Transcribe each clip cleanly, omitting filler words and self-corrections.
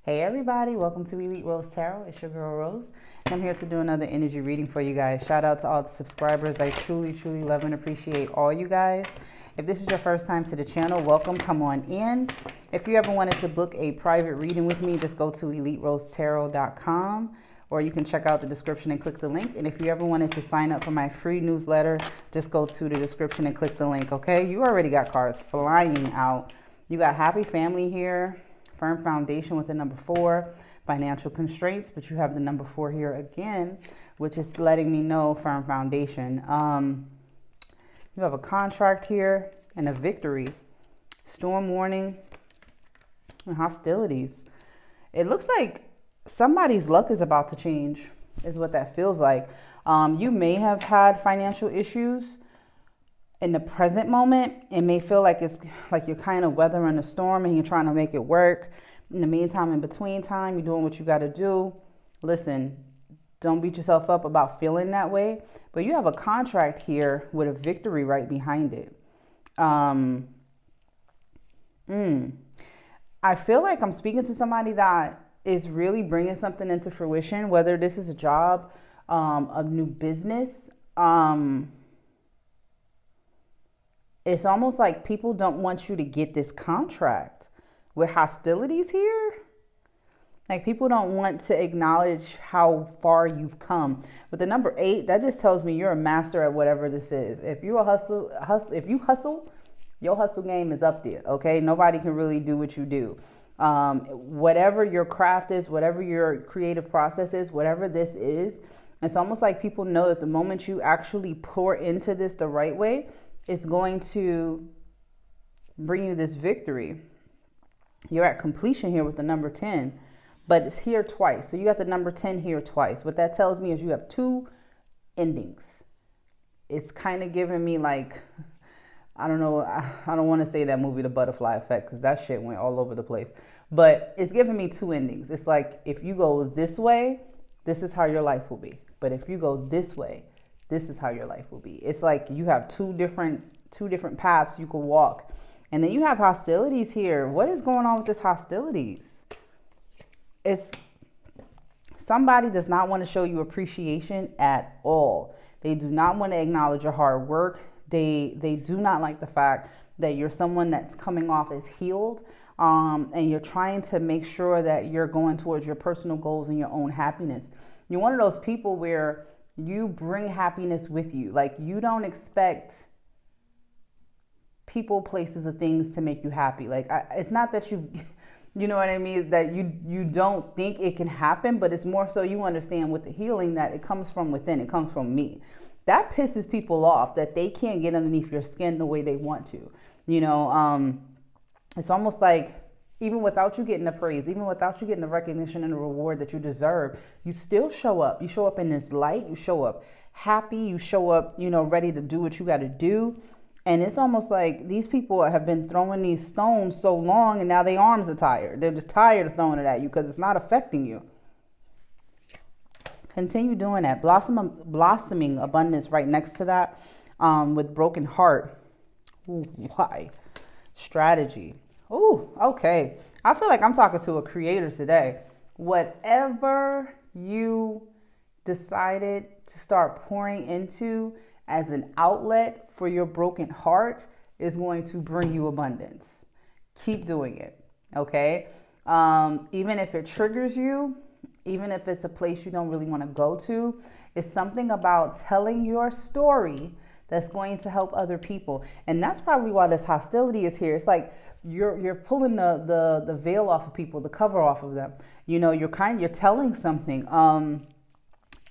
Hey everybody, welcome to Elite Rose Tarot. It's your girl Rose. I'm here to do another energy reading for you guys. Shout out to all the subscribers. I truly love and appreciate all you guys. If this is your first time to the channel, welcome. Come on in. If you ever wanted to book a private reading with me, just go to eliterosetarot.com, or you can check out the description and click the link. And if you ever wanted to sign up for my free newsletter, just go to the description and click the link, okay? You already got cards flying out. You got happy family here. Firm foundation with the number 4, financial constraints, but you have the number 4 here again, which is letting me know firm foundation. You have a contract here and a victory, storm warning, and hostilities. It looks like somebody's luck is about to change, is what that feels like. You may have had financial issues in the present moment. It may feel like it's like you're kind of weathering a storm and you're trying to make it work. In the meantime, in between time, you're doing what you got to do. Listen, don't beat yourself up about feeling that way. But you have a contract here with a victory right behind it. I feel like I'm speaking to somebody that is really bringing something into fruition, whether this is a job, a new business. It's almost like people don't want you to get this contract with hostilities here. Like people don't want to acknowledge how far you've come. With the number 8, that just tells me you're a master at whatever this is. If you hustle, your hustle game is up there. Okay, nobody can really do what you do. Whatever your craft is, whatever your creative process is, whatever this is, it's almost like people know that the moment you actually pour into this the right way, it's going to bring you this victory. You're at completion here with the number 10, but it's here twice. So you got the number 10 here twice. What that tells me is you have 2 endings. It's kind of giving me like, I don't know, I don't want to say that movie, The Butterfly Effect, because that shit went all over the place. But it's giving me 2 endings. It's like, if you go this way, this is how your life will be. But if you go this way, this is how your life will be. It's like you have two different paths you can walk. And then you have hostilities here. What is going on with this hostilities? It's somebody does not want to show you appreciation at all. They do not want to acknowledge your hard work. They do not like the fact that you're someone that's coming off as healed. And you're trying to make sure that you're going towards your personal goals and your own happiness. You're one of those people where you bring happiness with you. Like you don't expect people, places, or things to make you happy. Like it's not that you know what I mean, that you don't think it can happen, but it's more so you understand with the healing that it comes from within. It comes from me. That pisses people off that they can't get underneath your skin the way they want to. You know, it's almost like even without you getting the praise, even without you getting the recognition and the reward that you deserve, you still show up. You show up in this light. You show up happy. You show up, you know, ready to do what you got to do. And it's almost like these people have been throwing these stones so long and now their arms are tired. They're just tired of throwing it at you because it's not affecting you. Continue doing that. Blossoming abundance right next to that, with broken heart. Ooh, why? Strategy. Ooh, okay. I feel like I'm talking to a creator today. Whatever you decided to start pouring into as an outlet for your broken heart is going to bring you abundance. Keep doing it, okay? Even if it triggers you, even if it's a place you don't really want to go to, it's something about telling your story that's going to help other people. And that's probably why this hostility is here. It's like you're pulling the veil off of people, the cover off of them. You know, you're telling something.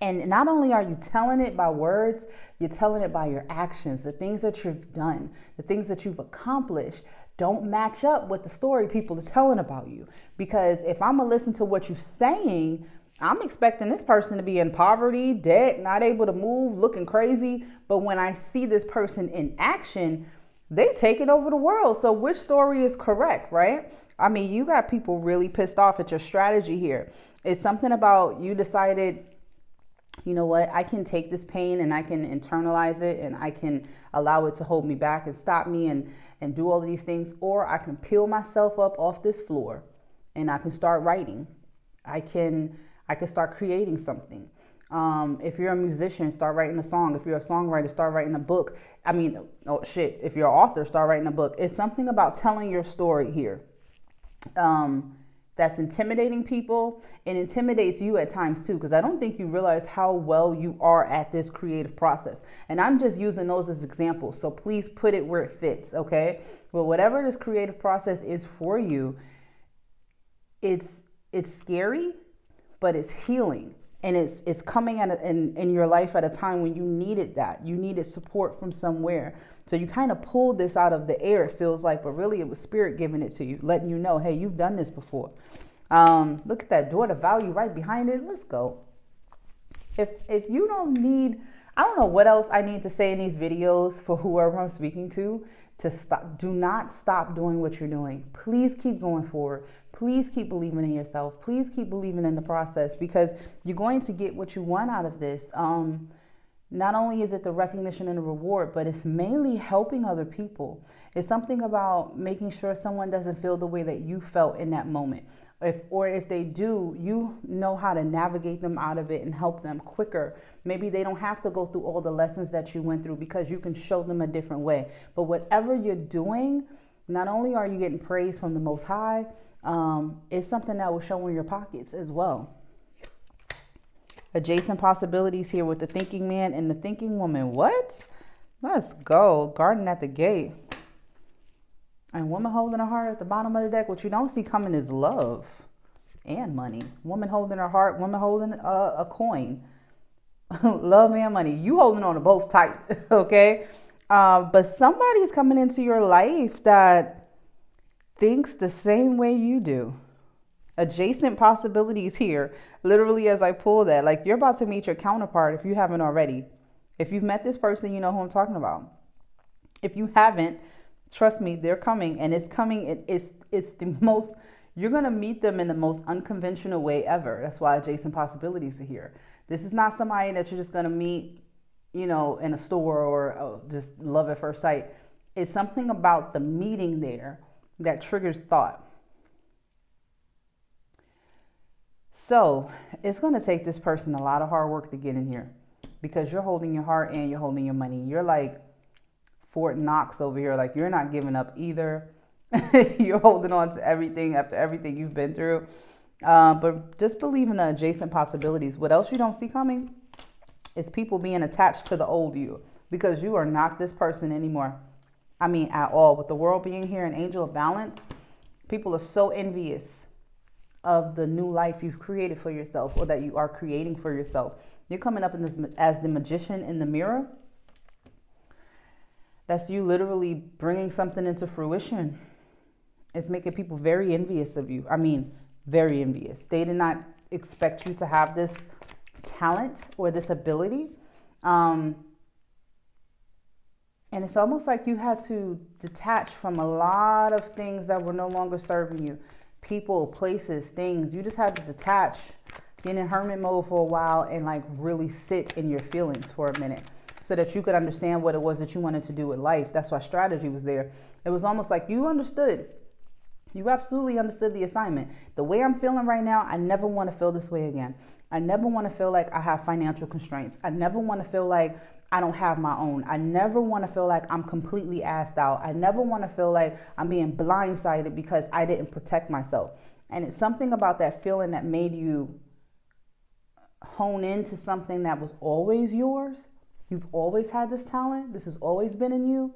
And not only are you telling it by words, you're telling it by your actions. The things that you've done, the things that you've accomplished don't match up with the story people are telling about you. Because if I'm gonna listen to what you're saying, I'm expecting this person to be in poverty, debt, not able to move, looking crazy. But when I see this person in action, they taking over the world. So which story is correct, right? I mean, you got people really pissed off at your strategy here. It's something about you decided, you know what, I can take this pain and I can internalize it and I can allow it to hold me back and stop me and do all of these things. Or I can peel myself up off this floor and I can start writing. I can start creating something. If you're a musician, start writing a song. If you're a songwriter, start writing a book. I mean, oh shit, if you're an author, start writing a book. It's something about telling your story here. That's intimidating people, and intimidates you at times too, because I don't think you realize how well you are at this creative process. And I'm just using those as examples, so please put it where it fits, okay? Well, whatever this creative process is for you, it's scary, but it's healing. And it's coming in your life at a time when you needed that. You needed support from somewhere. So you kind of pulled this out of the air, it feels like, but really it was spirit giving it to you, letting you know, hey, you've done this before. Look at that door, the value right behind it. Let's go. If you don't need, I don't know what else I need to say in these videos for whoever I'm speaking to stop. Do not stop doing what you're doing. Please keep going forward. Please keep believing in yourself. Please keep believing in the process, because you're going to get what you want out of this. Not only is it the recognition and the reward, but it's mainly helping other people. It's something about making sure someone doesn't feel the way that you felt in that moment. If they do, you know how to navigate them out of it and help them quicker. Maybe they don't have to go through all the lessons that you went through, because you can show them a different way. But whatever you're doing, not only are you getting praise from the Most High, it's something that will show in your pockets as well. Adjacent possibilities here with the thinking man and the thinking woman. What? Let's go. Garden at the gate. And woman holding her heart at the bottom of the deck. What you don't see coming is love and money. Woman holding her heart. Woman holding a coin. Love and money. You holding on to both tight. Okay? But somebody's coming into your life that thinks the same way you do. Adjacent possibilities here. Literally, as I pull that, like you're about to meet your counterpart if you haven't already. If you've met this person, you know who I'm talking about. If you haven't, trust me, they're coming, and it's coming. It's the most, you're going to meet them in the most unconventional way ever. That's why adjacent possibilities are here. This is not somebody that you're just going to meet, you know, in a store or just love at first sight. It's something about the meeting there that triggers thought. So it's going to take this person a lot of hard work to get in here, because you're holding your heart and you're holding your money. You're like Fort Knox over here. Like, you're not giving up either. You're holding on to everything after everything you've been through. But just believe in the adjacent possibilities. What else you don't see coming is people being attached to the old you, because you are not this person anymore. I mean, at all. With the world being here, an angel of balance, people are so envious of the new life you've created for yourself, or that you are creating for yourself. You're coming up in this as the magician in the mirror. That's you literally bringing something into fruition. It's making people very envious of you. I mean, very envious. They did not expect you to have this talent or this ability. And it's almost like you had to detach from a lot of things that were no longer serving you. People, places, things. You just had to detach, get in hermit mode for a while, and like really sit in your feelings for a minute, so that you could understand what it was that you wanted to do with life. That's why strategy was there. It was almost like you understood. You absolutely understood the assignment. The way I'm feeling right now, I never want to feel this way again. I never want to feel like I have financial constraints. I never want to feel like I don't have my own. I never want to feel like I'm completely assed out. I never want to feel like I'm being blindsided because I didn't protect myself. And it's something about that feeling that made you hone into something that was always yours. You've always had this talent. This has always been in you.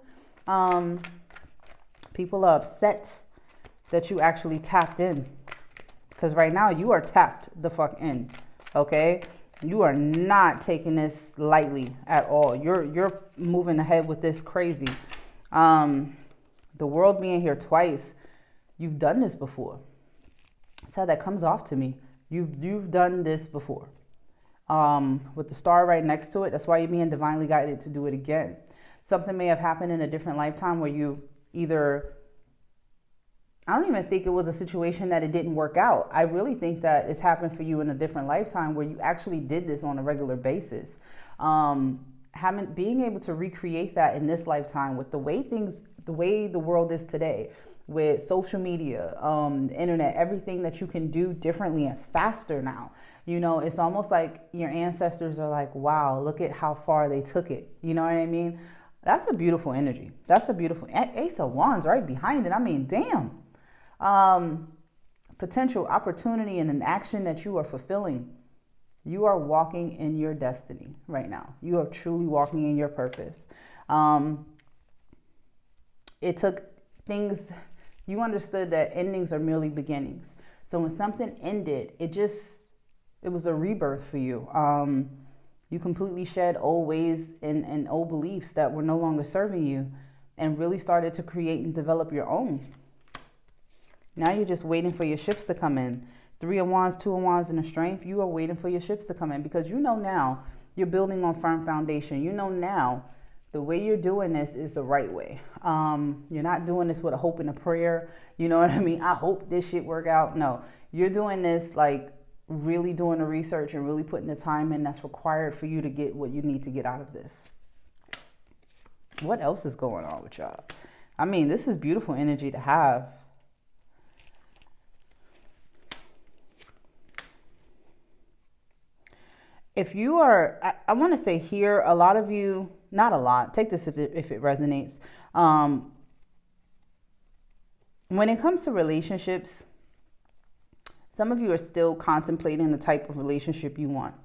People are upset that you actually tapped in, because right now you are tapped the fuck in. Okay? You are not taking this lightly at all. You're moving ahead with this crazy. The world being here twice. You've done this before. That's how that comes off to me. You've done this before. With the star right next to it, that's why you're being divinely guided to do it again. Something may have happened in a different lifetime where you either, I don't even think it was a situation that it didn't work out. I really think that it's happened for you in a different lifetime where you actually did this on a regular basis. Being able to recreate that in this lifetime with the way the world is today, with social media, the internet, everything that you can do differently and faster now. You know, it's almost like your ancestors are like, wow, look at how far they took it. You know what I mean? That's a beautiful energy. That's a beautiful Ace of Wands right behind it. I mean, damn. Potential opportunity and an action that you are fulfilling. You are walking in your destiny right now. You are truly walking in your purpose. It took things, you understood that endings are merely beginnings. So when something ended, it was a rebirth for you. You completely shed old ways and old beliefs that were no longer serving you and really started to create and develop your own. Now you're just waiting for your ships to come in. 3 of Wands, 2 of Wands, and a Strength. You are waiting for your ships to come in because you know now you're building on firm foundation. You know now the way you're doing this is the right way. You're not doing this with a hope and a prayer. You know what I mean? I hope this shit work out. No, you're doing this like really doing the research and really putting the time in that's required for you to get what you need to get out of this. What else is going on with y'all? I mean, this is beautiful energy to have. If you are, I want to say here, a lot of you, not a lot, take this if it resonates. When it comes to relationships, some of you are still contemplating the type of relationship you want.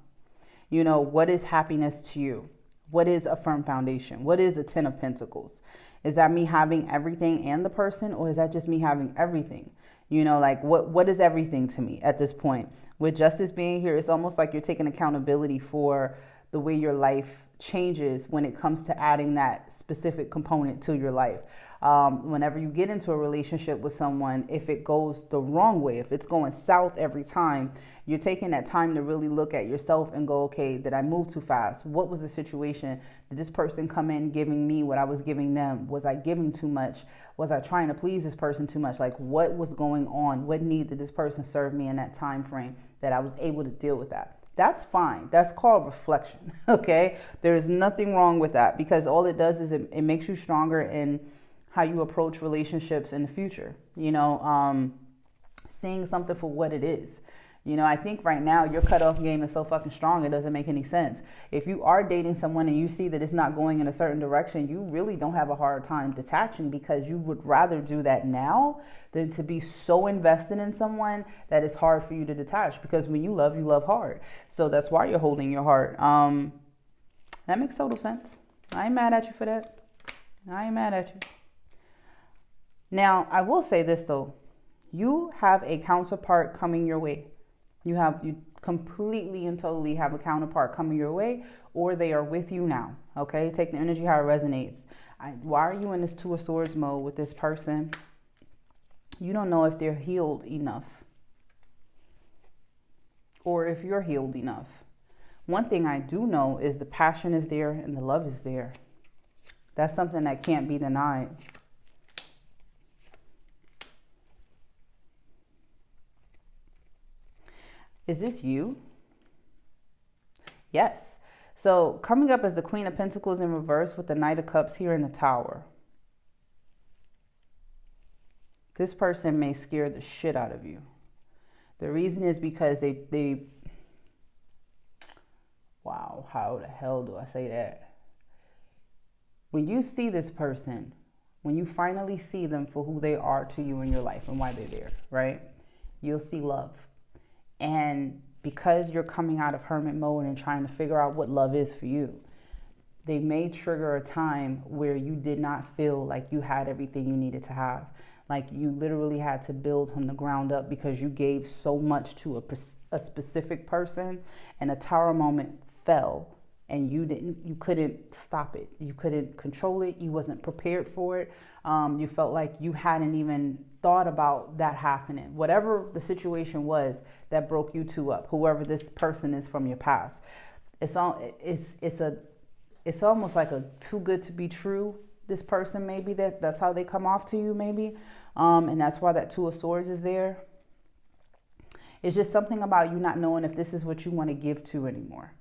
You know, what is happiness to you? What is a firm foundation? What is a 10 of Pentacles? Is that me having everything and the person, or is that just me having everything? You know, like what is everything to me at this point? With Justice being here, it's almost like you're taking accountability for the way your life changes when it comes to adding that specific component to your life. Whenever you get into a relationship with someone, if it goes the wrong way, if it's going south every time, you're taking that time to really look at yourself and go, okay, did I move too fast? What was the situation? Did this person come in giving me what I was giving them? Was I giving too much? Was I trying to please this person too much? Like, what was going on? What need did this person serve me in that time frame that I was able to deal with that? That's fine. That's called reflection, okay? There's nothing wrong with that because all it does is it makes you stronger in how you approach relationships in the future. You know, seeing something for what it is. You know, I think right now your cutoff game is so fucking strong, it doesn't make any sense. If you are dating someone and you see that it's not going in a certain direction, you really don't have a hard time detaching because you would rather do that now than to be so invested in someone that it's hard for you to detach. Because when you love hard. So that's why you're holding your heart. That makes total sense. I ain't mad at you for that. I ain't mad at you. Now, I will say this though. You have a counterpart coming your way. You completely and totally have a counterpart coming your way, or they are with you now. Okay, take the energy how it resonates. Why are you in this 2 of Swords mode with this person? You don't know if they're healed enough, or if you're healed enough. One thing I do know is the passion is there and the love is there. That's something that can't be denied. Is this you? Yes. So coming up as the Queen of Pentacles in reverse with the Knight of Cups here in the Tower. This person may scare the shit out of you. The reason is because they wow, how the hell do I say that? When you see this person, when you finally see them for who they are to you in your life and why they're there, right? You'll see love. And because you're coming out of hermit mode and trying to figure out what love is for you, they may trigger a time where you did not feel like you had everything you needed to have. Like you literally had to build from the ground up because you gave so much to a specific person, and a tower moment fell and you couldn't stop it. You couldn't control it. You wasn't prepared for it. You felt like you hadn't even thought about that happening. Whatever the situation was that broke you two up, whoever this person is from your past, it's almost like a too good to be true. This person, maybe that's how they come off to you, maybe, and that's why that 2 of Swords is there. It's just something about you not knowing if this is what you want to give to anymore.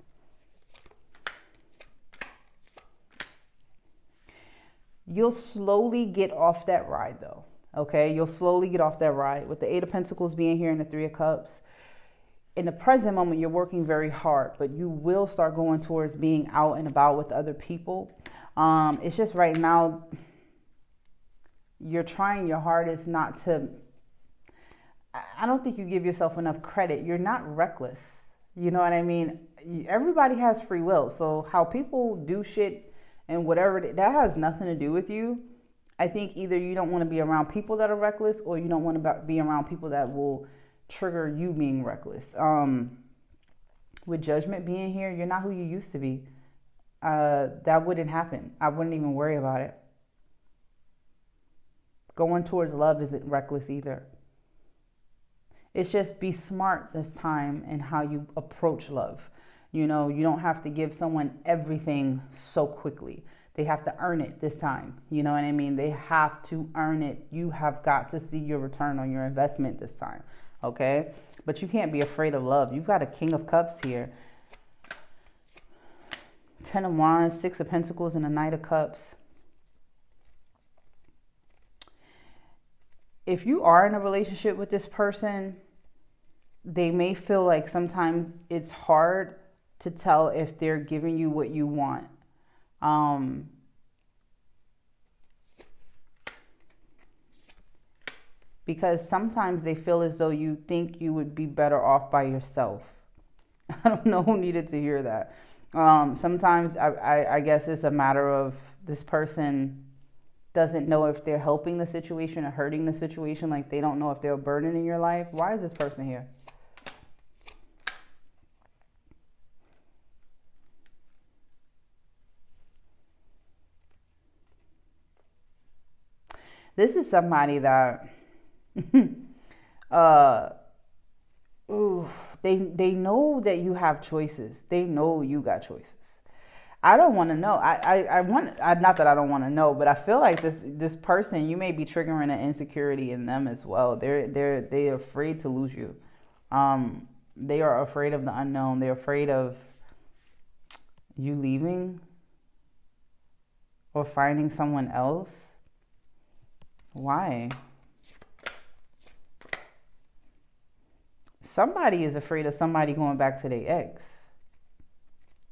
You'll slowly get off that ride though. Okay, you'll slowly get off that ride. With the Eight of Pentacles being here and the Three of Cups, in the present moment, you're working very hard, but you will start going towards being out and about with other people. It's just right now, you're trying your hardest not to, I don't think you give yourself enough credit. You're not reckless. You know what I mean? Everybody has free will. So how people do shit and whatever, that has nothing to do with you. I think either you don't want to be around people that are reckless, or you don't want to be around people that will trigger you being reckless. With Judgment being here, you're not who you used to be. That wouldn't happen. I wouldn't even worry about it. Going towards love isn't reckless either. It's just be smart this time in how you approach love. You know, you don't have to give someone everything so quickly. They have to earn it this time. You know what I mean? They have to earn it. You have got to see your return on your investment this time. Okay? But you can't be afraid of love. You've got a King of Cups here. 10 of Wands, 6 of Pentacles, and a Knight of Cups. If you are in a relationship with this person, they may feel like sometimes it's hard to tell if they're giving you what you want. Because sometimes they feel as though you think you would be better off by yourself. I don't know who needed to hear that. Sometimes I guess it's a matter of this person doesn't know if they're helping the situation or hurting the situation. Like they don't know if they're a burden in your life. Why is this person here? This is somebody that they know that you have choices. They know you got choices. I don't want to know. Not that I don't want to know, but I feel like this person, you may be triggering an insecurity in them as well. They're afraid to lose you. They are afraid of the unknown. They're afraid of you leaving or finding someone else. Why? Somebody is afraid of somebody going back to their ex.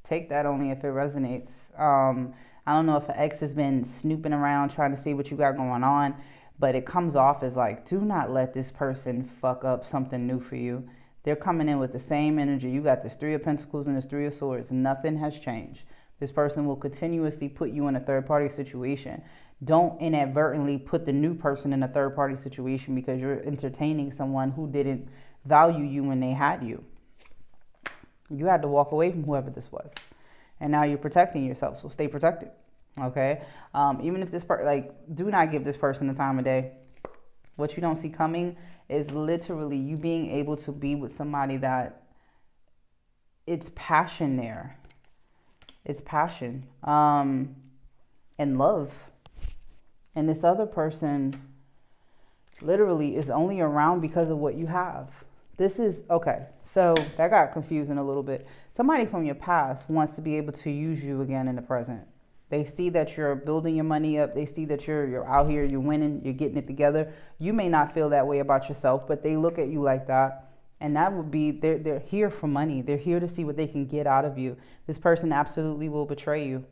Take that only if it resonates. I don't know if an ex has been snooping around trying to see what you got going on, but it comes off as like, do not let this person fuck up something new for you. They're coming in with the same energy. You got this Three of Pentacles and this Three of Swords. Nothing has changed. This person will continuously put you in a third-party situation. Don't inadvertently put the new person in a third-party situation because you're entertaining someone who didn't value you when they had you. You had to walk away from whoever this was. And now you're protecting yourself, so stay protected. Okay? Even if this person, like, do not give this person the time of day. What you don't see coming is literally you being able to be with somebody that it's passion there. It's passion. And love. And this other person literally is only around because of what you have. This is, okay, so that got confusing a little bit. Somebody from your past wants to be able to use you again in the present. They see that you're building your money up. They see that you're out here, you're winning, you're getting it together. You may not feel that way about yourself, but they look at you like that. And that would be, they're here for money. They're here to see what they can get out of you. This person absolutely will betray you.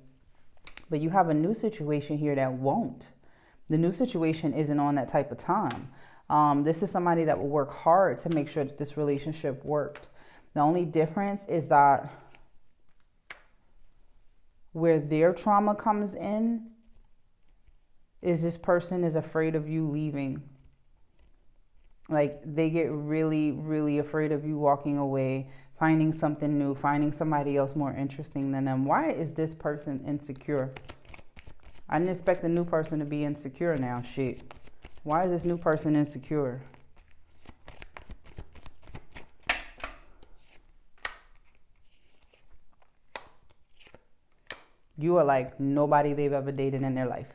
But you have a new situation here that won't. The new situation isn't on that type of time. This is somebody that will work hard to make sure that this relationship worked. The only difference is that where their trauma comes in is this person is afraid of you leaving. Like they get really, really afraid of you walking away, finding something new, finding somebody else more interesting than them. Why is this person insecure? I didn't expect the new person to be insecure now. Shit. Why is this new person insecure? You are like nobody they've ever dated in their life.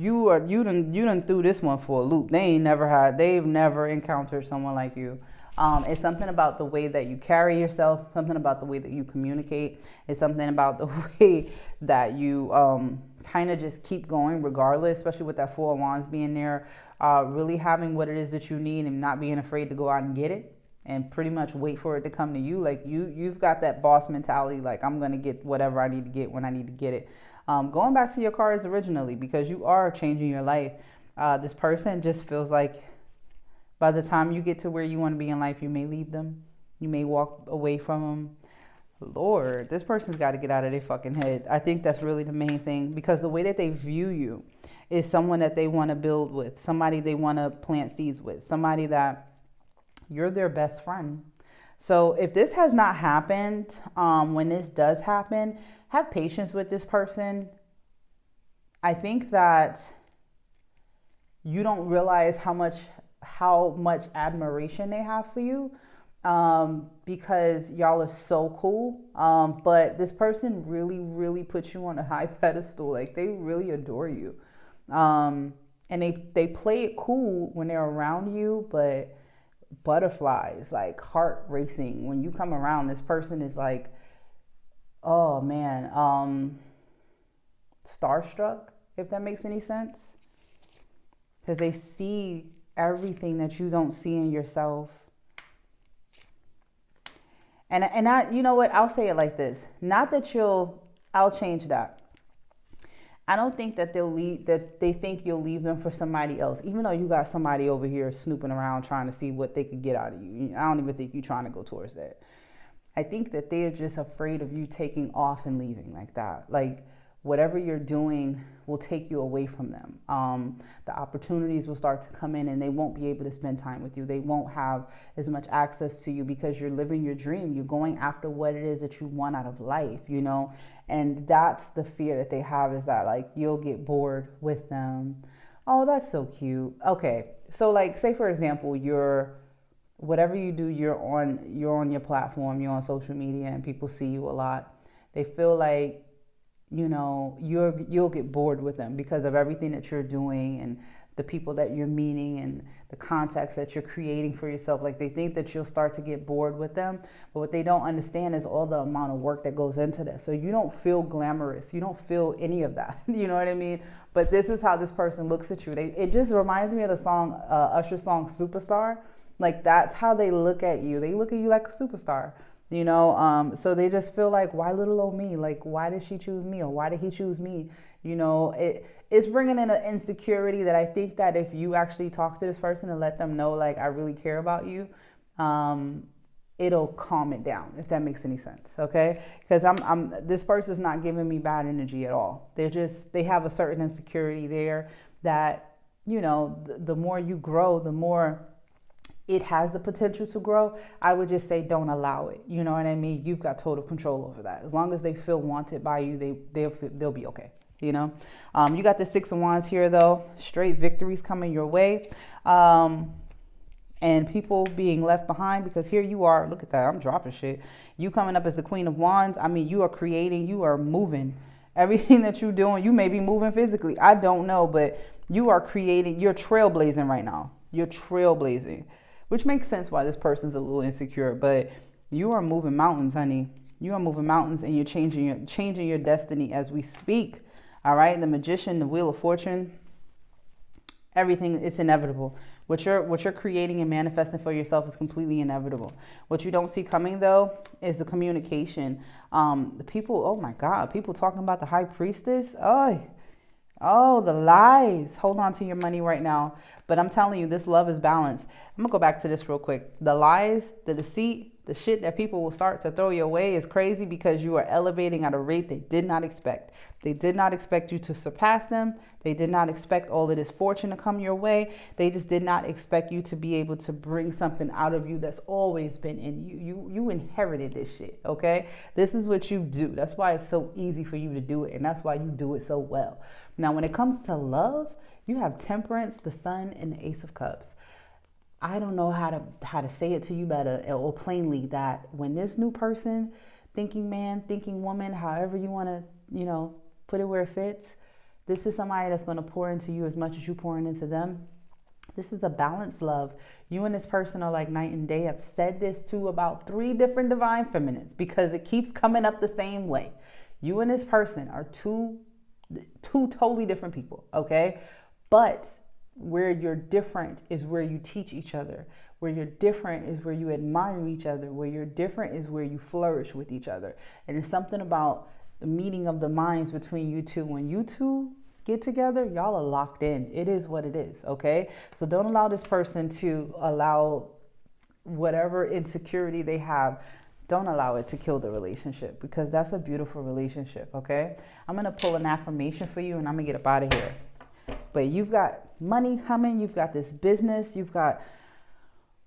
you done threw this one for a loop. They've never encountered someone like you. It's something about the way that you carry yourself, something about the way that you communicate. It's something about the way that you kind of just keep going regardless, especially with that Four of Wands being there. Really having what it is that you need and not being afraid to go out and get it and pretty much wait for it to come to you. Like you've got that boss mentality, like I'm going to get whatever I need to get when I need to get it. Going back to your cards originally, because you are changing your life. This person just feels like by the time you get to where you want to be in life, you may leave them. You may walk away from them. Lord, this person's got to get out of their fucking head. I think that's really the main thing, because the way that they view you is someone that they want to build with, somebody they want to plant seeds with, somebody that you're their best friend. So if this has not happened, when this does happen, have patience with this person. I think that you don't realize how much admiration they have for you, because y'all are so cool. But this person really, really puts you on a high pedestal. Like they really adore you. And they play it cool when they're around you, but butterflies, like heart racing. When you come around, this person is like, oh man, starstruck, if that makes any sense. Because they see everything that you don't see in yourself. And I, you know what, I'll say it like this. Not that I'll change that. I don't think that they think you'll leave them for somebody else, even though you got somebody over here snooping around trying to see what they could get out of you. I don't even think you're trying to go towards that. I think that they're just afraid of you taking off and leaving like that. Like whatever you're doing will take you away from them. The opportunities will start to come in and they won't be able to spend time with you. They won't have as much access to you because you're living your dream. You're going after what it is that you want out of life, you know? And that's the fear that they have, is that like you'll get bored with them. Oh, that's so cute. Okay. So like, say for example, whatever you do, you're on your platform, you're on social media and people see you a lot. They feel like, you know, you'll get bored with them because of everything that you're doing and the people that you're meeting and the contacts that you're creating for yourself. Like they think that you'll start to get bored with them, but what they don't understand is all the amount of work that goes into that. So you don't feel glamorous. You don't feel any of that. You know what I mean? But this is how this person looks at you. It just reminds me of the song, Usher's song, Superstar. Like that's how they look at you. They look at you like a superstar. You know, so they just feel like, why little old me? Like, why did she choose me? Or why did he choose me? You know, it's bringing in an insecurity that I think that if you actually talk to this person and let them know, like, I really care about you, it'll calm it down, if that makes any sense. Okay. Because this person's not giving me bad energy at all. They have a certain insecurity there that, you know, the more you grow, the more it has the potential to grow. I would just say don't allow it. You know what I mean? You've got total control over that. As long as they feel wanted by you, they'll be okay. You know, you got the Six of Wands here though. Straight victories coming your way, and people being left behind, because here you are. Look at that. I'm dropping shit. You coming up as the Queen of Wands. I mean, you are creating. You are moving. Everything that you're doing, you may be moving physically. I don't know, but you are creating. You're trailblazing right now. You're trailblazing. Which makes sense why this person's a little insecure, but you are moving mountains, honey. You are moving mountains and you're changing your destiny as we speak. All right. The Magician, the Wheel of Fortune, everything, it's inevitable. What you're creating and manifesting for yourself is completely inevitable. What you don't see coming though is the communication. The people, oh my God, people talking about the High Priestess. Oh, the lies. Hold on to your money right now. But I'm telling you, this love is balanced. I'm going to go back to this real quick. The lies, the deceit, the shit that people will start to throw your way is crazy because you are elevating at a rate they did not expect. They did not expect you to surpass them. They did not expect all of this fortune to come your way. They just did not expect you to be able to bring something out of you that's always been in you. You inherited this shit, okay? This is what you do. That's why it's so easy for you to do it, and that's why you do it so well. Now, when it comes to love, you have Temperance, the Sun, and the Ace of Cups. I don't know how to say it to you better or plainly, that when this new person, thinking man, thinking woman, however you want to, you know, put it where it fits, This is somebody that's going to pour into you as much as you pouring into them. This is a balanced love. You and this person are like night and day. I've said this to about 3 different divine feminines because it keeps coming up the same way. You and this person are two totally different people, okay? But where you're different is where you teach each other. Where you're different is where you admire each other. Where you're different is where you flourish with each other. And it's something about the meeting of the minds between you two. When you two get together, y'all are locked in. It is what it is, okay? So don't allow this person to allow whatever insecurity they have, don't allow it to kill the relationship, because that's a beautiful relationship, okay? I'm going to pull an affirmation for you and I'm going to get up out of here. But you've got money coming, you've got this business, you've got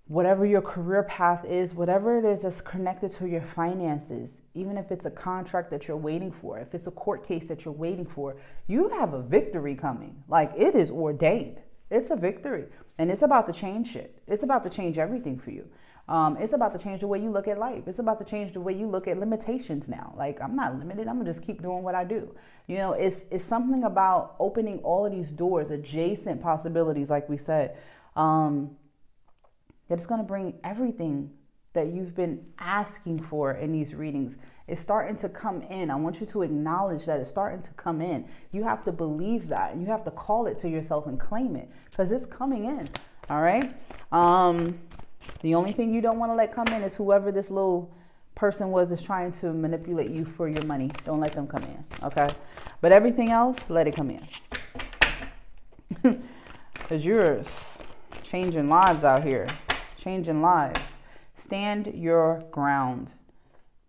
whatever your career path is, whatever it is that's connected to your finances, even if it's a contract that you're waiting for, if it's a court case that you're waiting for, you have a victory coming. Like, it is ordained. It's a victory. And it's about to change shit. It's about to change everything for you. It's about to change the way you look at life. It's about to change the way you look at limitations now. Like, I'm not limited. I'm going to just keep doing what I do. You know, it's something about opening all of these doors, adjacent possibilities, like we said, that it's going to bring everything that you've been asking for in these readings. It's starting to come in. I want you to acknowledge that it's starting to come in. You have to believe that, and you have to call it to yourself and claim it, because it's coming in. All right. The only thing you don't want to let come in is whoever this little person was that's trying to manipulate you for your money. Don't let them come in. Okay. But everything else, let it come in. Because you're changing lives out here. Changing lives. Stand your ground.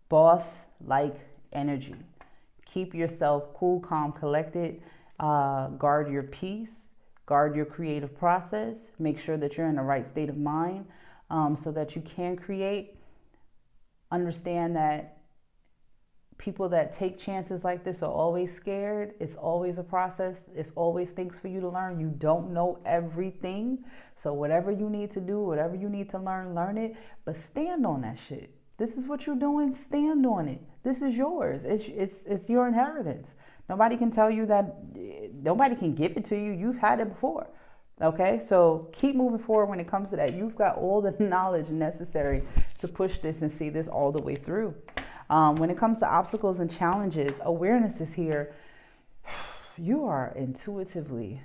Boss-like energy. Keep yourself cool, calm, collected. Guard your peace. Guard your creative process. Make sure that you're in the right state of mind so that you can create. Understand that people that take chances like this are always scared. It's always a process. It's always things for you to learn. You don't know everything. So whatever you need to do, whatever you need to learn, learn it. But stand on that shit. This is what you're doing. Stand on it. This is yours. It's your inheritance. Nobody can tell you that. Nobody can give it to you. You've had it before. Okay, so keep moving forward when it comes to that. You've got all the knowledge necessary to push this and see this all the way through. When it comes to obstacles and challenges, awareness is here. You are intuitively,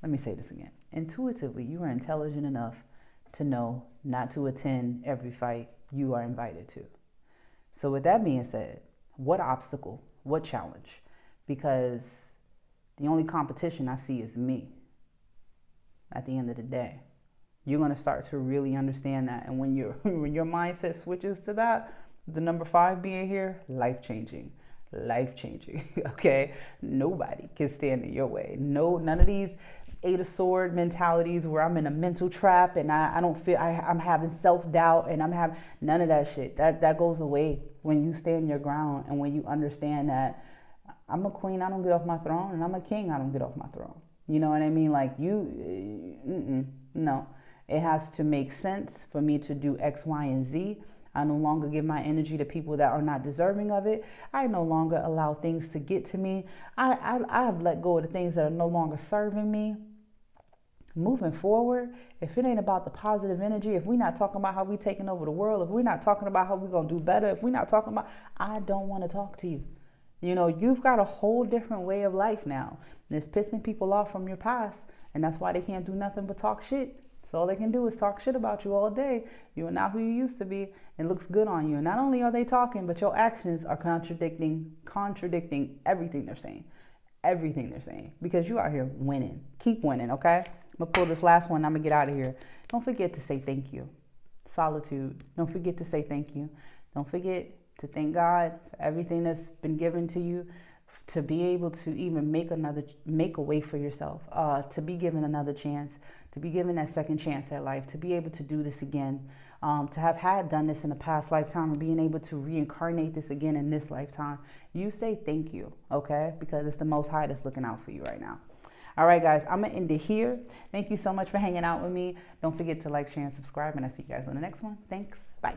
let me say this again. Intuitively, you are intelligent enough to know not to attend every fight you are invited to. So with that being said, what obstacle, what challenge? Because the only competition I see is me. At the end of the day, you're going to start to really understand that. And when your mindset switches to that, the number 5 being here, life-changing, okay? Nobody can stand in your way. No, none of these 8 of Swords mentalities where I'm in a mental trap and I don't feel, I'm having self-doubt and I'm having none of that shit. That goes away when you stand your ground and when you understand that I'm a queen, I don't get off my throne, and I'm a king, I don't get off my throne. You know what I mean? Like no. It has to make sense for me to do X, Y, and Z. I no longer give my energy to people that are not deserving of it. I no longer allow things to get to me. I have let go of the things that are no longer serving me. Moving forward, if it ain't about the positive energy, if we're not talking about how we taking over the world, if we're not talking about how we're going to do better, if we're not talking about, I don't want to talk to you. You know, you've got a whole different way of life now. And it's pissing people off from your past. And that's why they can't do nothing but talk shit. So all they can do is talk shit about you all day. You are not who you used to be. It looks good on you. And not only are they talking, but your actions are contradicting everything they're saying. Everything they're saying. Because you out here winning. Keep winning, okay? I'm going to pull this last one. I'm going to get out of here. Don't forget to say thank you. Solitude. Don't forget to say thank you. Don't forget to thank God for everything that's been given to you, to be able to even make a way for yourself, to be given another chance, to be given that second chance at life, to be able to do this again, to have done this in a past lifetime and being able to reincarnate this again in this lifetime. You say thank you, okay? Because it's the Most High that's looking out for you right now. All right, guys, I'm going to end it here. Thank you so much for hanging out with me. Don't forget to like, share, and subscribe, and I'll see you guys on the next one. Thanks. Bye.